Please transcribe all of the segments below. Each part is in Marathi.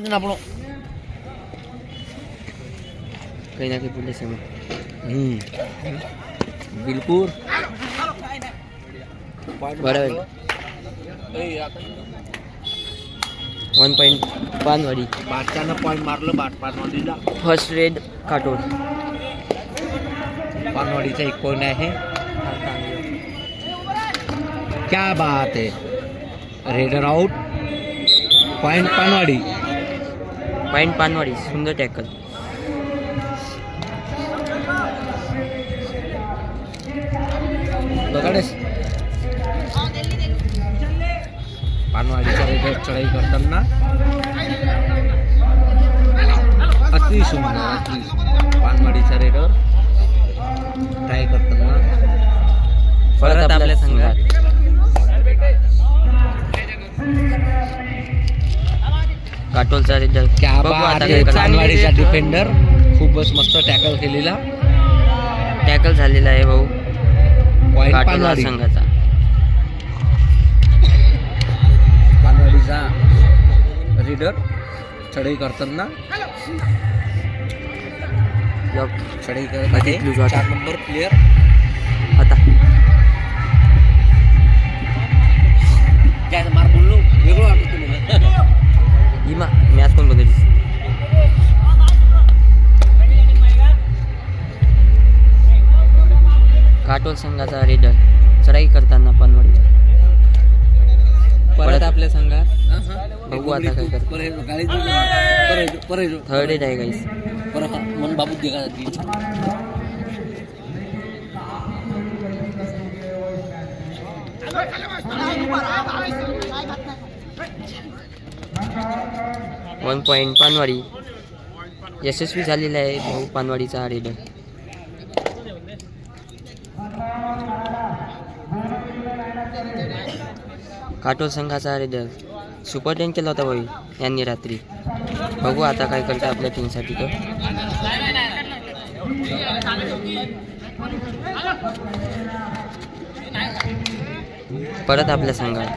આપણો કઈ નાખી પોલીસ એમાં બિલકુલ બરાબર 1.5 વાળી બાદશાહનો point મારલો Panwadi first red કાટોલ Panwadi एक पॉइंट है क्या बात है रेडर आउट पॉइंट पानवाड़ी सुंदर टैकल पानवाडीचा रेडर चढाई करताना अति सुंदर पानवाडीचा रेडर ट्राय करताना परत आपल्या संघात काटोलचा रेडर क्या बात आहे पानवाडीचा डिफेंडर खूपच मस्त टॅकल केलेला टॅकल झालेला आहे भाऊ पॉइंट काटोल पानवाडी संघाचा पानवाडीचा रेडर चढाई करताना चढाई करत आहे 4 नंबर प्लेयर आता काय मार बोललो वेगळं वाटतं तुम्हाला इमा मॅच कोण बघितली काटोल संघाचा रेडर चढाई करताना पानवाडी परत आपल्या संघात बघू आता काय करतो थर्ड रेड आहे गाईस मन बाबू देखा जाती 1 पॉइंट पानवाडी यशस्वी झालेला आहे भाऊ पानवाडीचा हा रेडर काटोल संघाचा रेडर सुपर टेन केला होता भाऊ यांनी रात्री बघू आता काय करतं आपल्या टीमसाठी तो परत आपल्या संघात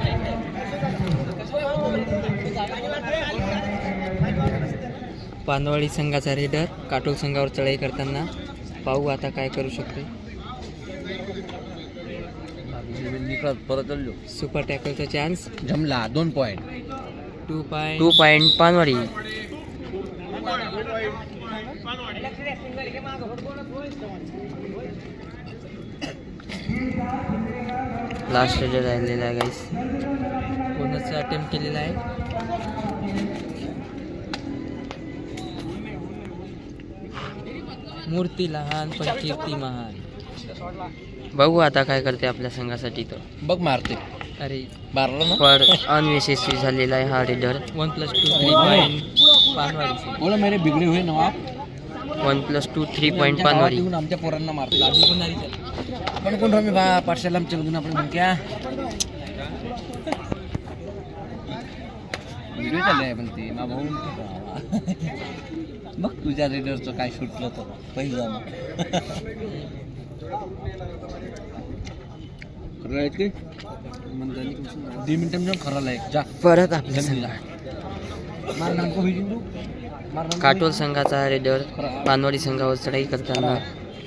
पानवाडी संघाचा रेडर काटोल संघावर चढाई करताना पाहू आता काय करू शकते परत सुपर टॅकलचा चान्स जमला 2 point 2 point Panwadi last raider राहिलेला आहे गाईस कोणाचा अटेम्प्ट केलेला आहे मूर्ती लहान पण कीर्ती महान बघू आता काय करते आपल्या संघासाठी तो बघ मारते अरे मारला ना पर अनयशस्वी झालेला आहे हा रेडर 1+2 3 पॉइंट पानवाडी बोला मेरे बिगड़े हुए नवाब 1+2 3 पॉइंट पानवाडी आमच्या पोरांना मारतो आपण कोण रमी बा पाठशाला आमच्या बघून आपण म्हणक्या व्हिडिओ चालू आहे पण ते मा भाऊ बघ तुझ्या रेडरचं काय सुटलं तर पहिलं खरं आहेत की 2 मिनिटांमध्ये खरं आहे जा परत आपल्या जमिनीला मार नामको होईल तू काटोल संघाचा रेडर पानवाडी संघावर चढाई करताना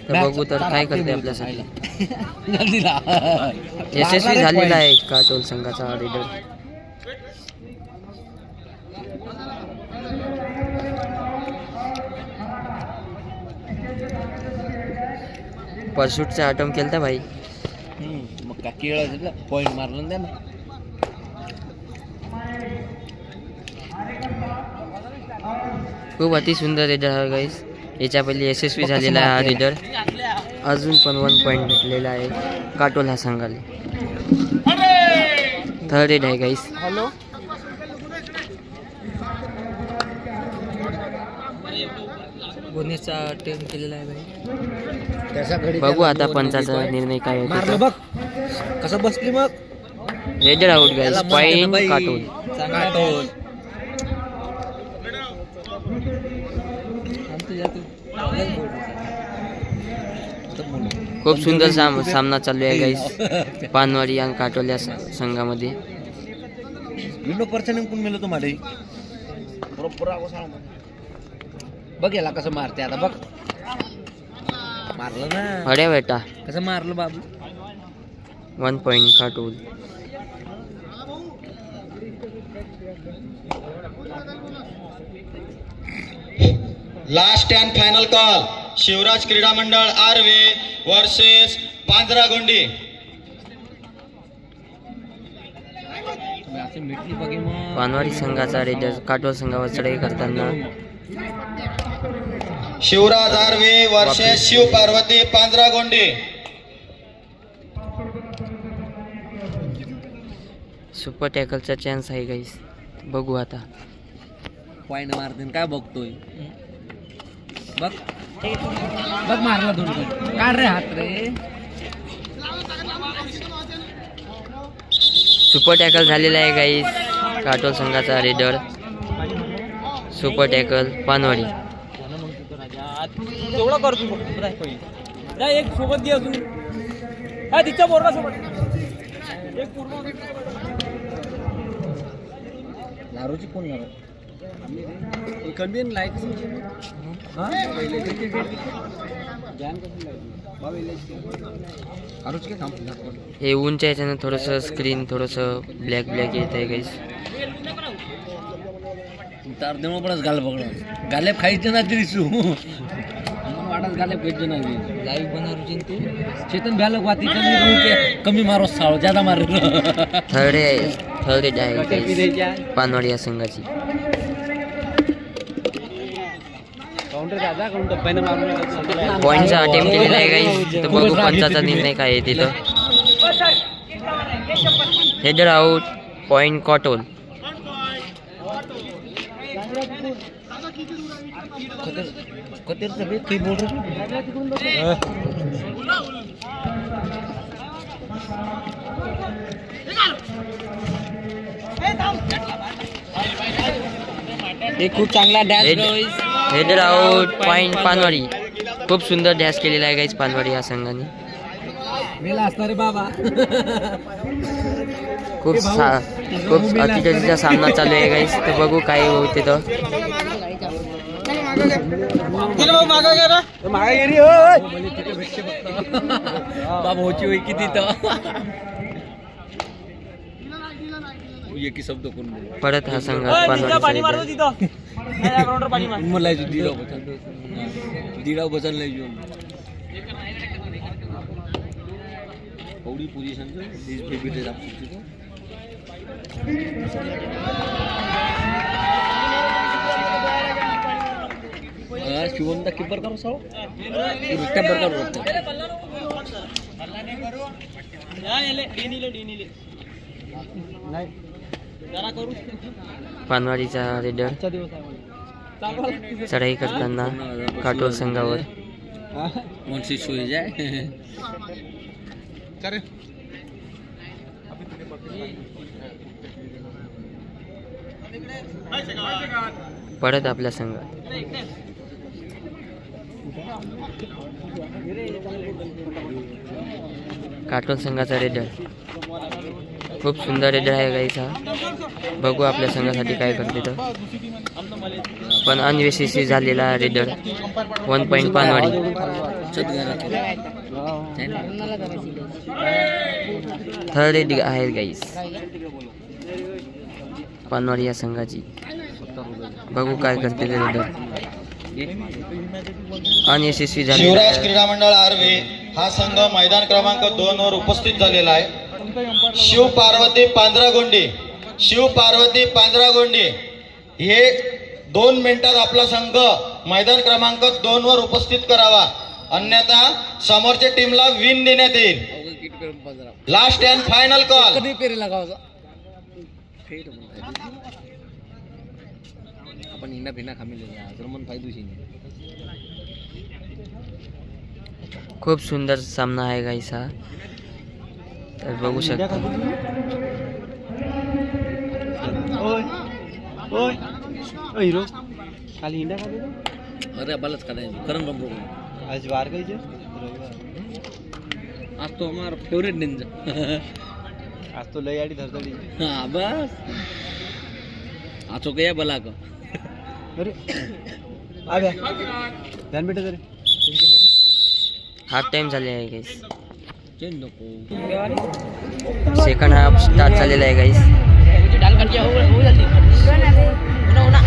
तर बघू तर काय करते आपल्यासाठी यशस्वी झालेला आहे काटोल संघाचा रेडर परशूटचा अटेम्प्ट केलता भाई मग का केळं पॉइंट मारलं ना खूप अति सुंदर रेडर आहे गाईस याच्या पहिले यशस्वी झालेला आहे हा रेडर अजून पण 1 पॉइंट भेटलेला आहे काटोल हा संघाला थर्ड रेड आहे गाईस हॅलो बोनेसचा अटेम्प्ट केलेला आहे भाई त्याचा घडी बघू आता पंचाचा निर्णय काय मारलं होतो बघ कसं बसली मग रेडर आउट गाईस पॉइंट काटोल काटोल खूप सुंदर सामना चालू आहे गाईस पानवाडी आणि काटोल या संघामध्ये विंडो पर्सन कोण मिळतो तुम्हाला बरोबर बघ याला कसं मारते आता बघ. मारलं ना. अरे बेटा कसं मारलं बाबू. 1 point Katol. Last and final call. Shivraj क्रीडा मंडळ आर्वे वर्सेस पांजरागोंडी. पानवाडी संघाचा रेडर काटोल संघावर चढाई करताना. शिवराज आर्वे वर्सेस शिव पार्वती पांजरागोंडी. सुपर टॅकलचा चान्स आहे गाईस. बघू आता. पॉइंट मारते काय बघतोय. बघ बघ मारला दोन. काढ रे हात रे. सुपर टॅकल झालेला आहे गाईस. काटोल संघाचा रेडर. Super tackle Panwadi. तेवढं करतो एक सोबत घे अजून. हा तिच्या बोर्डा सोबत एक पूर्ण दारूची कोण लाव कन्व्हिन लाईक हे ऊनच्या याच्यानं थोडंसं स्क्रीन थोडंसं ब्लॅक ब्लॅक येत आहे गाईस. तार देऊ पडस गाल पकडा. गालेब खायचं ना तरी सू वाटत गालेब खायचं ना. लाईव्ह बनारू तू चेतन भ्यालक वाती कमी मारो साळ ज्यादा मार. थर्ड रेड आहे गाईस पानवाडी या संघाची. पॉईंटचा अटेम्प्ट केलेला आहे गाईस. तर बघू पंचाचा निर्णय काय आहे तिथं. Header out. पॉइंट काटोल. खूप चांगला dash. Header out. Point Panwadi. खूप सुंदर डॅश केलेला आहे गाईस पानवाडी या संघाने. मेला असणार रे बाबा. खूप अतिगतीचा सामना चालू आहे गाईस. तर बघू काय होते तर. बाबा होची होई किती तर एकी शब्द कोण परत हा संघ पानवाडी. मला दीडाव बचन लई घेऊन एवढी पोझिशन शिवम किपर करो साव टेम्पर करो. पानवाडीचा रेडर चढाई करताना काटोल संघावर. कोणसी सोय जाय परत आपल्या संघात. काटोल संघाचा रेडर. खूप सुंदर रेडर आहे गाईचा. बघू आपल्या संघासाठी काय करते तर. पण अनयशस्वी झालेला raider. 1 point Panwadi. Third red आहे गाईस पानवाडी या संघाची. बघू काय करते ते रेडर. अनयशस्वी झालेला. शिवराज क्रीडा मंडळ आर्वे हा संघ मैदान क्रमांक 2 वर उपस्थित झालेला आहे. शिव पार्वती पांजरागोंडी. शिव पार्वती पांजरागोंडी हे 2 मिनिटात आपला संघ मैदान क्रमांक 2 वर उपस्थित करावा, अन्यथा समोरच्या टीमला विन देण्यात येईल. Last and final call. आपण हिंडा भिना खामिले जर्मन फायदोशी. खूप सुंदर सामना आहे गाईस हा. तर बघू शकता. हिरो खाली हिंडा का अरे बलच करायचं करण बंबू आज वार कायचे आज तो हमारा फेवरेट निंजा. आज तो लय आडी धरतडी. हाँ बस आचो गया बला को हाफ टाइम झाले आहे गाईस. चेंज नको. सेकंड हाफ स्टार्ट झालेला आहे गाईस. डाल करके हो जल्दी. उन्हा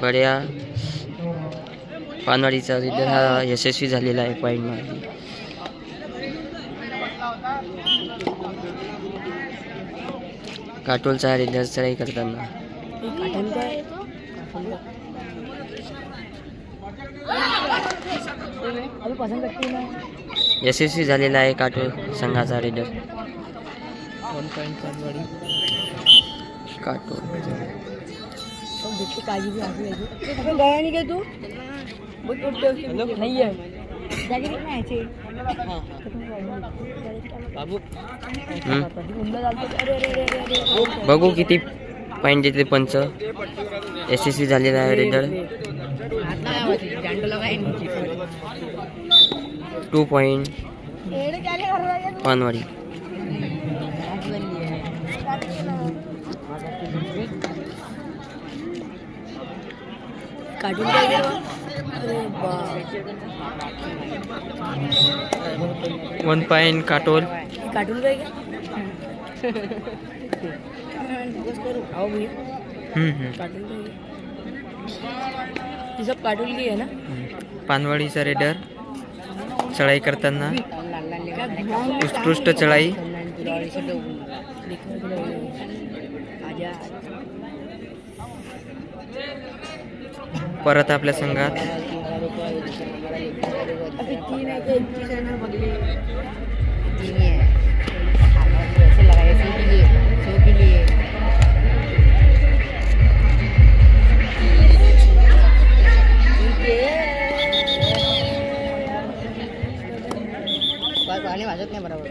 बढिया. पानवाडीचा रीडर हा यशस्वी झालेला आहे पॉईंट मध्ये. काटोलचा रीडर चढाई करताना यशस्वी झालेला आहे काटोल संघाचा रीडर. काटोल बघू किती पॉईंट देते पंच. यशस्वी झालेला आहे raider. 2 point Panwadi. One point Katol. Cartoon का क्या आओ भैया कार्टून का ये सब कार्टून की है ना. पानवाडीचा रेडर चढाई करताना उत्कृष्ट चढाई. परत आपल्या संघात वाजत नाही बरोबर.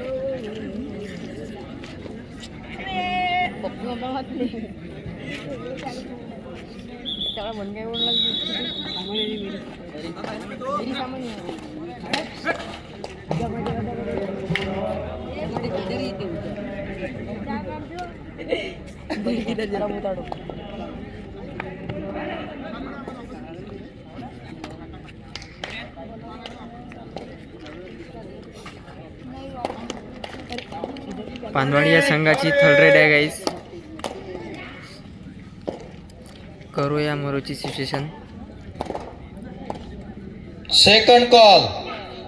त्याला म्हण काय बोलला पानवाडी या संघाची थर्ड रेड आहे गाईस. करूया मरोची situation. Second call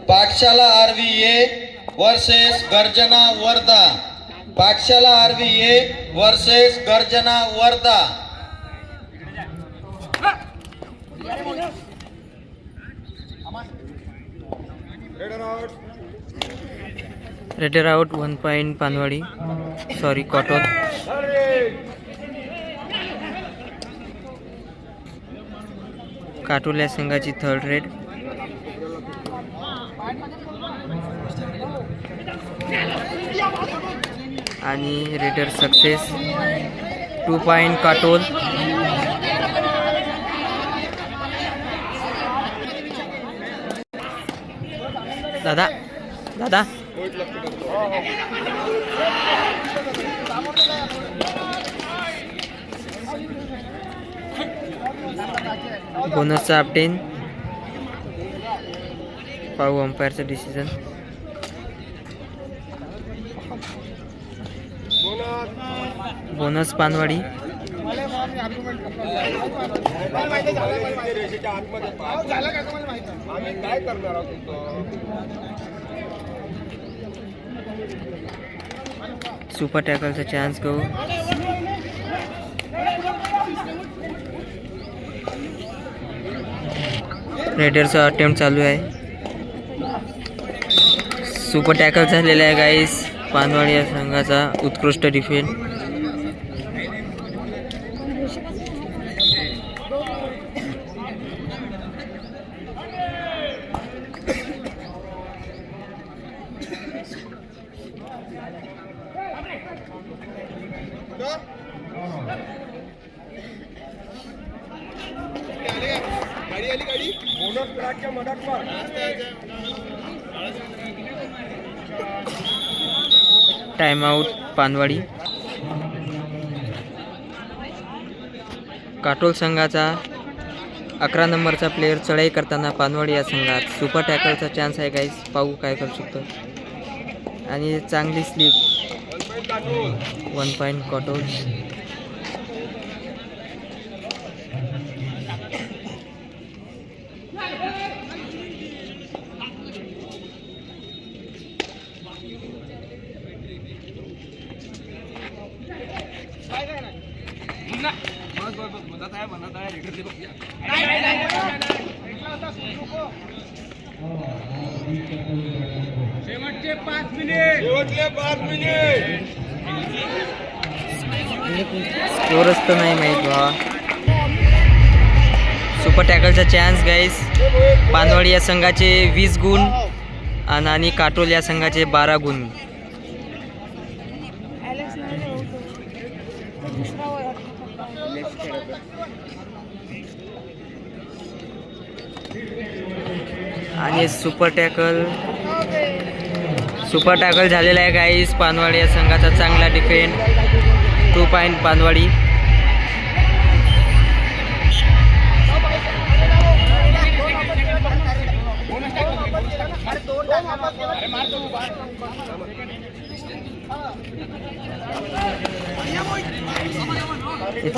Pathshala RVA versus Garjana Wardha. Pathshala RVA versus Garjana Wardha. Raider out. 1 point Panwadi sorry Katol. Katol या संघाची थर्ड रेड. आणि रेडर सक्सेस. 2 पॉइंट काटोल. दादा दादा बोनसचा अपडेट पाहू. अंपायरचं डिसिजन. बोनस पानवाडी. सुपर टॅकलचा चान्स गो. रेडरचा अटेम्प्ट चालू आहे. सुपर टॅकल झालेला आहे गाईस. पानवाडी या संघाचा उत्कृष्ट defend. Time out Panwadi. Katol संघाचा 11 नंबरचा प्लेयर चढाई करताना पानवाडी या संघात सुपर टॅकलचा चान्स आहे गाईस. पाहू काय करू शकतो. आणि चांगली स्लिप 1 पॉईंट काटोल. स्कोरच तर नाही माहीत बा. सुपर टॅकलचा चान्स गाईस. पानवाडी या संघाचे 20 गुण आणि काटोल या संघाचे 12 गुण. ॲलेक्स नाही रे, तो दुसरा वर. आणि सुपर टॅकल झालेला आहे गाईस. पानवाडी या संघाचा चांगला डिफेंड. 2 पॉईंट पानवाडी.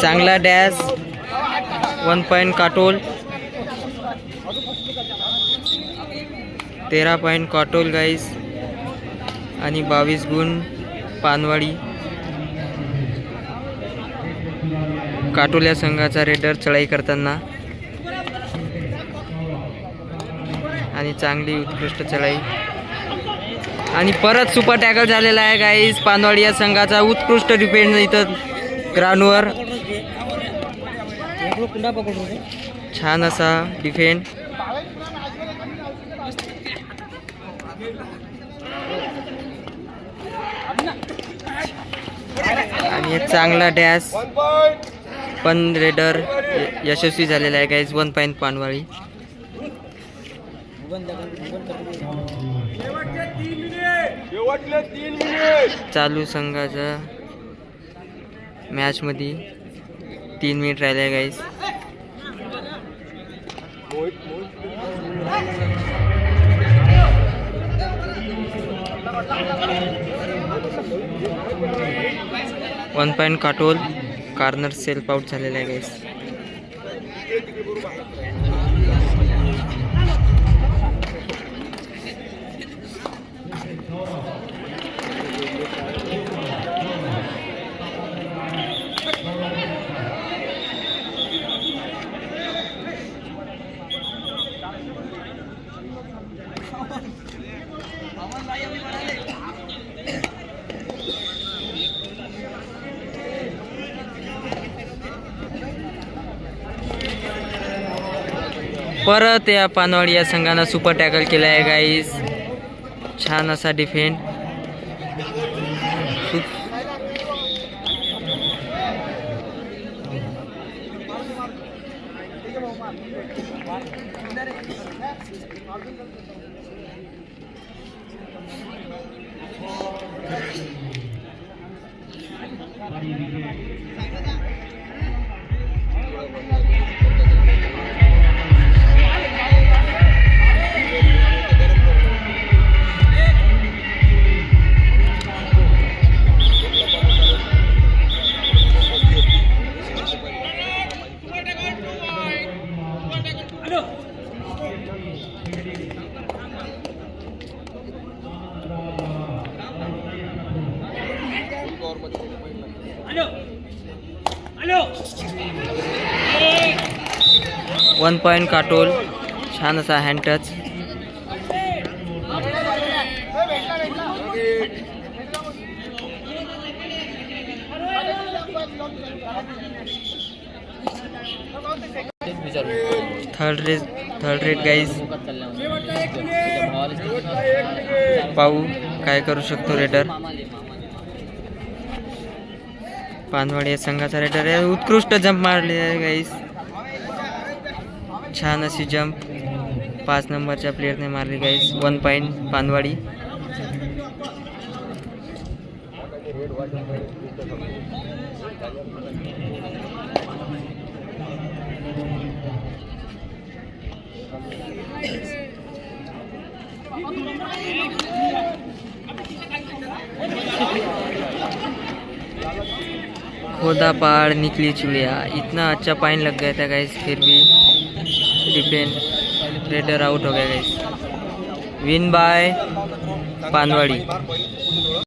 चांगला dash. 1 point Katol. 13 point Katol guys आणि 22 गुण पानवाडी. काटोल या संघाचा रेडर चढाई करताना आणि चांगली उत्कृष्ट चढाई. आणि परत सुपर टॅकल झालेला आहे गाईस. पानवाडी या संघाचा उत्कृष्ट डिफेंड इथं ग्राउंडवर. छान असा डिफेंड. आणि चांगला डॅश. पण रेडर यशस्वी झालेला आहे गाईज. 1 पॉईंट पानवाडी. चालू संघाच्या मॅच मध्ये 3 मिनिट राहिले आहे guys. One point Katol. Corner self out झालेला आहे गाईस. परत या पानवाडी या संघानं सुपर टॅकल केला आहे गाईस. छान असा डिफेंड. One point Katol. छान असा hand touch. Third rate guys. पाहू काय करू शकतो रेडर. पानवाडी या संघाचा रेडर आहे. उत्कृष्ट जंप मारले आहे गाईज. छान अशी जंप 5 नंबरच्या प्लेयरने मारली गाईस. 1 पॉईंट पानवाडी. खोदा पहाड़ निकली चुलिया. इतना अच्छा पाइन लग गया था गाइस, फिर भी डिफेंड रेडर आउट हो गया गाइस. Win by Panwadi.